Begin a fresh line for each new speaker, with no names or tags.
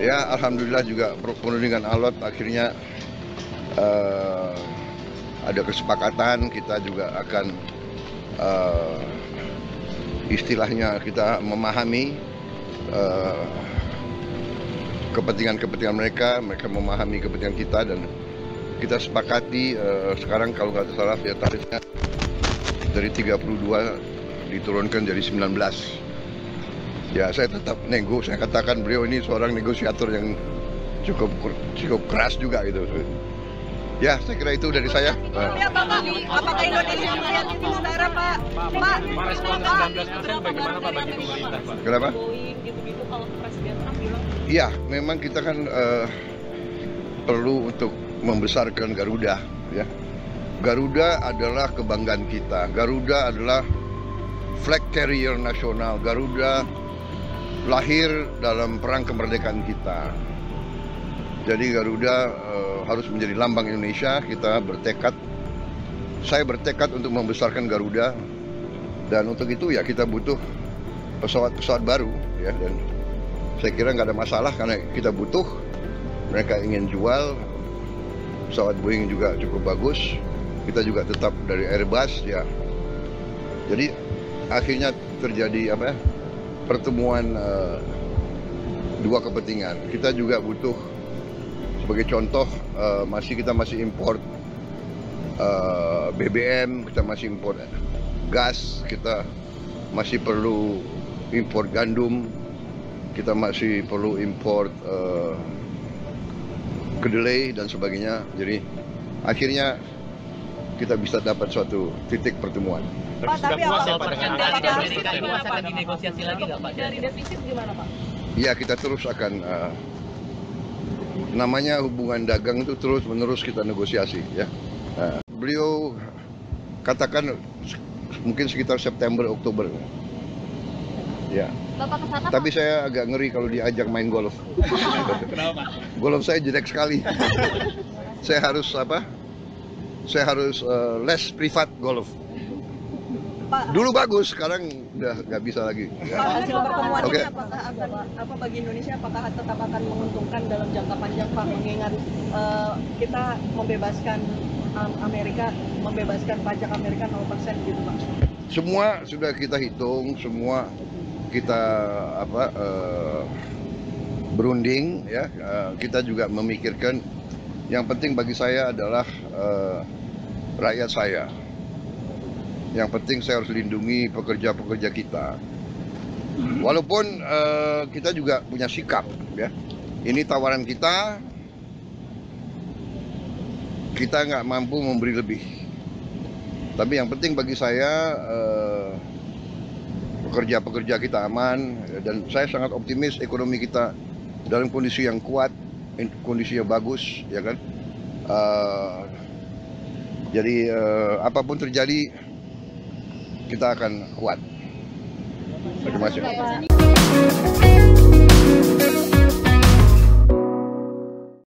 Ya, alhamdulillah juga penuh dengan alot. Akhirnya ada kesepakatan kita juga akan istilahnya kita memahami kepentingan mereka memahami kepentingan kita, dan kita sepakati sekarang kalau nggak salah ya tarifnya dari 32 diturunkan jadi 19. Ya, saya tetap nego. Saya katakan beliau ini seorang negosiator yang cukup keras juga gitu. Ya, saya kira itu dari saya.
Ya, Bapak, apakah Indonesia melihat itu secara Pak? Pak,
respon 19% bagaimana Pak bagi pemerintah Pak?
Kenapa?
Gitu-gitu kalau Presiden Trump bilang.
Iya, memang kita kan perlu untuk membesarkan Garuda, ya. Garuda adalah kebanggaan kita. Garuda adalah flag carrier nasional. Garuda lahir dalam perang kemerdekaan kita. Jadi Garuda harus menjadi lambang Indonesia. Kita bertekad, saya bertekad untuk membesarkan Garuda, dan untuk itu ya kita butuh pesawat-pesawat baru, ya. Dan saya kira nggak ada masalah karena kita butuh. Mereka ingin jual pesawat Boeing juga cukup bagus. Kita juga tetap dari Airbus, ya. Jadi akhirnya terjadi apa ya, pertemuan dua kepentingan. Kita juga butuh, sebagai contoh, kita masih import BBM, kita masih import gas, kita masih perlu import gandum, kita masih perlu import kedelai dan sebagainya. Jadi akhirnya kita bisa dapat suatu titik pertemuan.
Pak, tapi
Pak dengan
lagi negosiasi lagi nggak Pak? Dari defisit gimana Pak?
Ya, kita terus akan namanya hubungan dagang itu terus-menerus kita negosiasi, ya. Beliau katakan mungkin sekitar September Oktober, ya.
Bapak kesana,
Tapi saya agak ngeri kalau diajak main golf.
Kenapa?
Golf saya jelek sekali. Saya harus les privat golf.
Pak,
Dulu bagus, sekarang udah nggak bisa lagi.
Pak, hasil pertemuan
Oke.
ini apakah akan bagi Indonesia apakah tetap akan menguntungkan dalam jangka panjang Pak, mengingat kita membebaskan membebaskan pajak Amerika 0% gitu Pak?
Semua sudah kita hitung, semua kita berunding, ya. Kita juga memikirkan yang penting bagi saya adalah rakyat saya. Yang penting saya harus lindungi pekerja-pekerja kita. Walaupun kita juga punya sikap, ya. Ini tawaran kita nggak mampu memberi lebih. Tapi yang penting bagi saya pekerja-pekerja kita aman, dan saya sangat optimis ekonomi kita dalam kondisi yang kuat, kondisi yang bagus, ya kan. Jadi apapun terjadi kita akan kuat. Terima kasih.